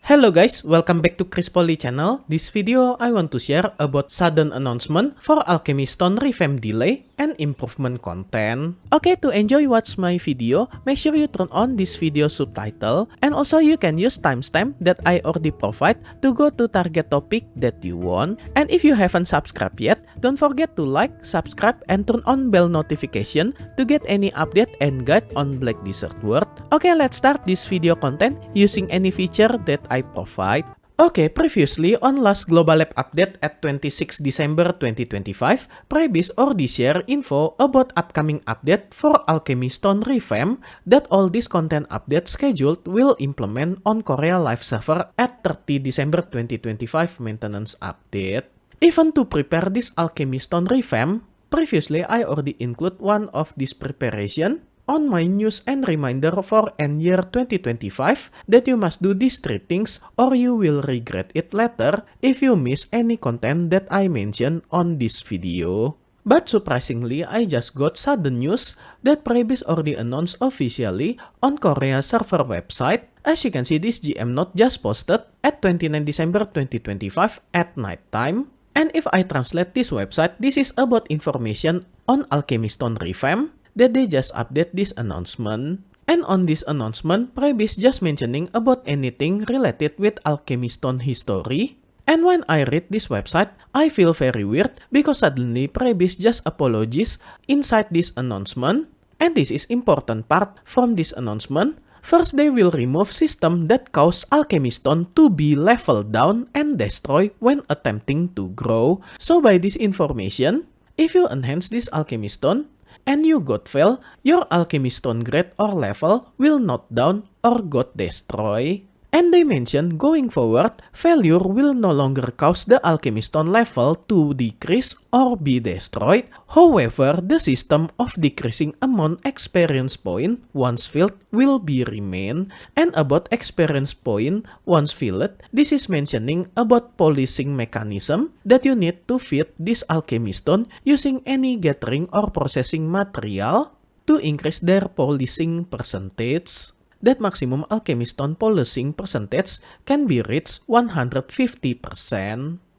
Hello guys, welcome back to Poli channel. This video I want to share about sudden announcement for Alchemy Stone Revamp delay and improvement content. Okay, to enjoy watch my video, make sure you turn on this video subtitle, and also you can use timestamp that I already provide to go to target topic that you want. And if you haven't subscribed yet, don't forget to like, subscribe, and turn on bell notification to get any update and guide on Black Desert World. Okay, let's start this video content using any feature that I provide. Okay, previously on last Global Lab update at 26 December 2025, Prebis already share info about upcoming update for Alchemy Stone Revamp that all this content update scheduled will implement on Korea Live server at 30 December 2025 maintenance update. Even to prepare this Alchemy Stone Revamp, previously I already include one of this preparation on my news and reminder for end year 2025 that you must do these 3 things or you will regret it later if you miss any content that I mentioned on this video. But surprisingly, I just got sudden news that Prebis already announced officially on Korea server website. As you can see, this GM note just posted at 29 December 2025 at night time. And if I translate this website, this is about information on Alchemy Stone Revamp that they just update this announcement. And on this announcement, Prebis just mentioning about anything related with Alchemy Stone history. And when I read this website, I feel very weird because suddenly Prebis just apologies inside this announcement. And this is important part from this announcement. First, they will remove system that cause Alchemy Stone to be leveled down and destroy when attempting to grow. So by this information, if you enhance this Alchemy Stone, and you got fail, your Alchemy Stone grade or level will not down or got destroy. And they mention going forward, failure will no longer cause the Alchemy Stone level to decrease or be destroyed. However, the system of decreasing amount experience point once filled will be remain. And about experience point once filled, this is mentioning about polishing mechanism that you need to feed this Alchemy Stone using any gathering or processing material to increase their polishing percentage. That maximum Alchemy Stone polishing percentage can be reached 150%.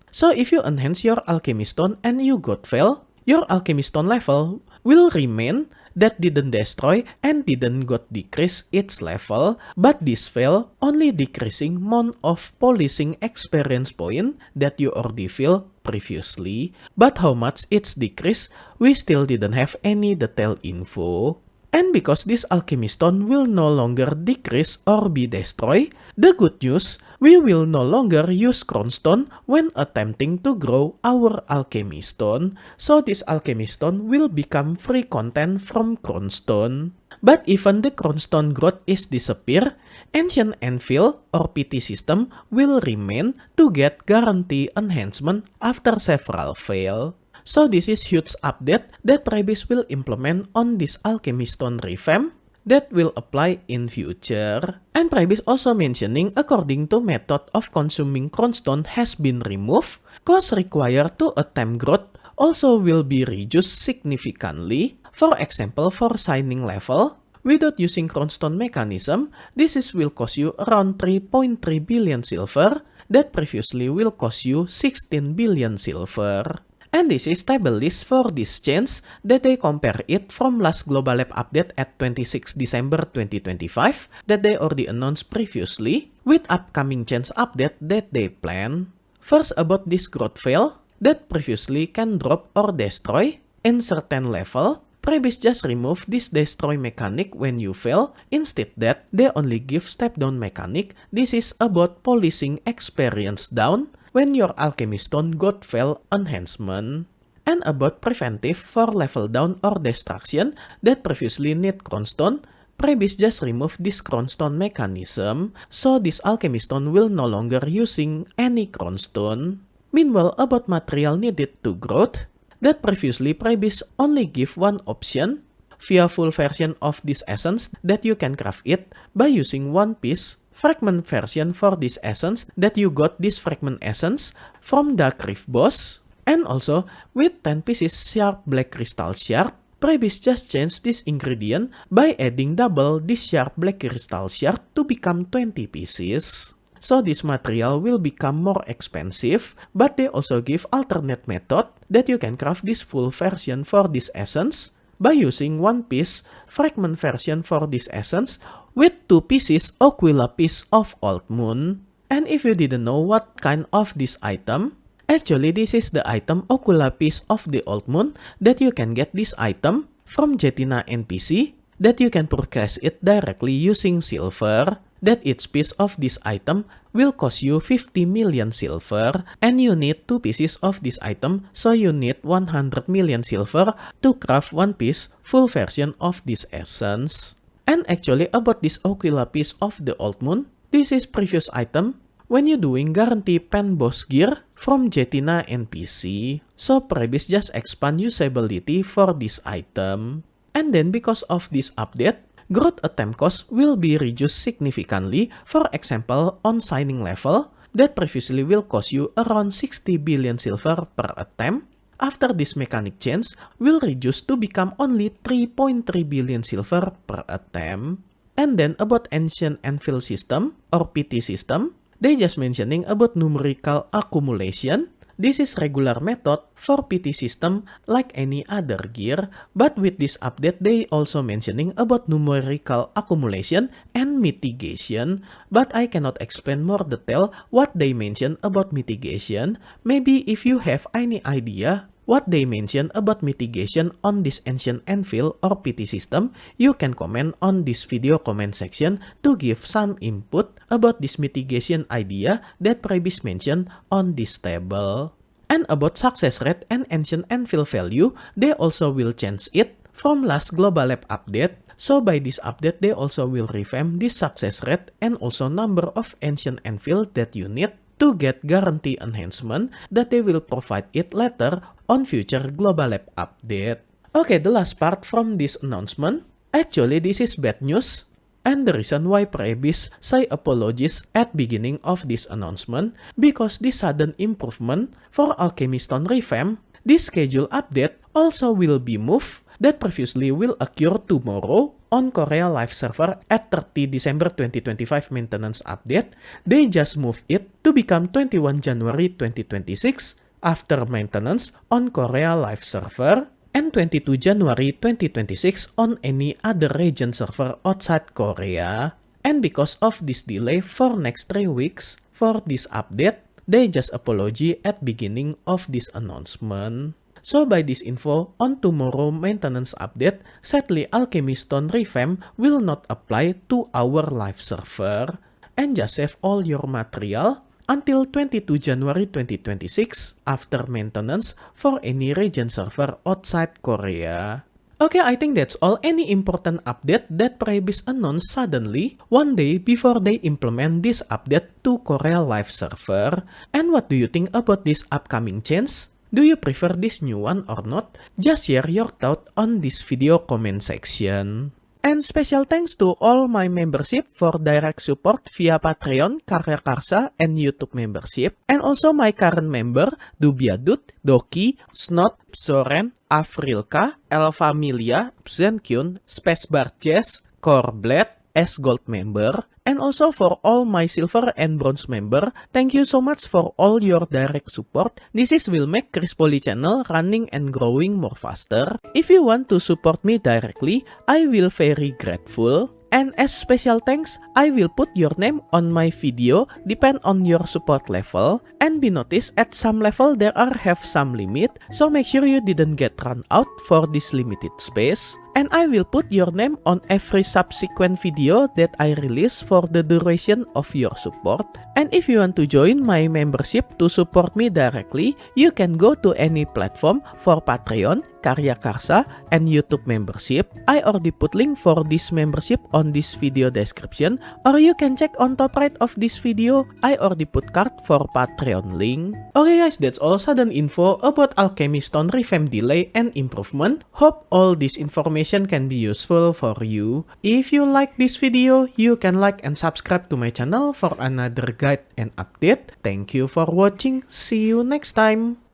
So if you enhance your Alchemy Stone and you got fail, your Alchemy Stone level will remain that didn't destroy and didn't got decrease its level, but this fail only decreasing amount of polishing experience point that you already feel previously. But how much it's decreased, we still didn't have any detailed info. And because this Alchemy Stone will no longer decrease or be destroyed, the good news, we will no longer use Cron Stone when attempting to grow our Alchemy Stone. So this Alchemy Stone will become free content from Cron Stone. But even the Cron Stone growth is disappear, Ancient Anvil or PT system will remain to get guarantee enhancement after several fail. So this is huge update that Prebis will implement on this Alchemy Stone Revamp that will apply in future. And Prebis also mentioning according to method of consuming Cron Stone has been removed, cost required to attempt growth also will be reduced significantly. For example, for signing level, without using Cron Stone mechanism, this will cost you around 3.3 billion silver that previously will cost you 16 billion silver. And this is table list for this change that they compare it from last Global Lab update at 26 December 2025 that they already announced previously with upcoming change update that they plan. First about this growth fail that previously can drop or destroy in certain level. Prebis just remove this destroy mechanic when you fail. Instead that they only give step down mechanic. This is about polishing experience down when your Alchemy Stone got fail enhancement. And about preventive for level down or destruction that previously need Cron Stone, Prebis just remove this Cron Stone mechanism, so this Alchemy Stone will no longer using any Cron Stone. Meanwhile, about material needed to growth, that previously Prebis only give one option via full version of this essence that you can craft it by using one piece fragment version for this essence that you got this fragment essence from the Griff boss. And also with 10 pieces sharp black crystal shard, Prebis just changed this ingredient by adding double this sharp black crystal shard to become 20 pieces. so this material will become more expensive, but they also give alternate method that you can craft this full version for this essence by using one piece fragment version for this essence with 2 pieces Aquila piece of Old Moon. And if you didn't know what kind of this item, actually this is the item Aquila piece of the Old Moon that you can get this item from Jetina NPC, that you can purchase it directly using silver, that each piece of this item will cost you 50 million silver, and you need 2 pieces of this item, so you need 100 million silver to craft one piece full version of this essence. And actually about this Aquila piece of the Old Moon, this is previous item when you're doing guarantee pen boss gear from Jetina NPC, so Prebis just expand usability for this item. And then because of this update, growth attempt cost will be reduced significantly. For example, on signing level, that previously will cost you around 60 billion silver per attempt. After this mechanic change, will reduce to become only 3.3 billion silver per attempt. And then about Ancient Anvil system or PT system, they just mentioning about numerical accumulation. This is regular method for PT system like any other gear, but with this update they also mentioning about numerical accumulation and mitigation, but I cannot explain more detail what they mention about mitigation. Maybe if you have any idea what they mention about mitigation on this Ancient Anvil or PT system, you can comment on this video comment section to give some input about this mitigation idea that Prebis mentioned on this table. And about success rate and Ancient Anvil value, they also will change it from last Global Lab update. So by this update, they also will revamp this success rate and also number of Ancient Anvil that you need to get guarantee enhancement that they will provide it later on future Global Lab update. Okay, the last part from this announcement. Actually, this is bad news. And the reason why Prebis say apologies at beginning of this announcement, because this sudden improvement for Alchemy Stone Revamp, this schedule update also will be moved that previously will occur tomorrow on Korea Live server at 30 December 2025 maintenance update. They just moved it to become 21 January 2026 after maintenance on Korea Live server, and 22 January 2026 on any other region server outside Korea. And because of this delay for next 3 weeks for this update, they just apology at beginning of this announcement. So by this info, on tomorrow maintenance update, sadly Alchemy Stone Revamp will not apply to our live server. And just save all your material until 22 January 2026 after maintenance for any region server outside Korea. Okay, I think that's all. Any important update that Prebis announced suddenly one day before they implement this update to Korea Live server? And what do you think about this upcoming change? Do you prefer this new one or not? Just share your thought on this video comment section. And special thanks to all my membership for direct support via Patreon, KaryaKarsa, and YouTube membership. And also my current member, DubyaDude, Doki, Snoods, Xoren, Avrilka, Familia, Xenqn, Spacebar Jace, KorBlade, as gold member. And also for all my silver and bronze member, thank you so much for all your direct support. This will make Poli channel running and growing more faster. If you want to support me directly, I will very grateful. And as special thanks, I will put your name on my video depend on your support level. And be noticed at some level there are have some limit, so make sure you didn't get run out for this limited space. And I will put your name on every subsequent video that I release for the duration of your support. And if you want to join my membership to support me directly, you can go to any platform for Patreon, KaryaKarsa, and YouTube membership. I already put link for this membership on this video description, or you can check on top right of this video. I already put card for Patreon link. Okay guys, that's all sudden info about Alchemy Stone Revamp delay and improvement. Hope all this information can be useful for you. If you like this video, you can like and subscribe to my channel for another guide and update. Thank you for watching. See you next time.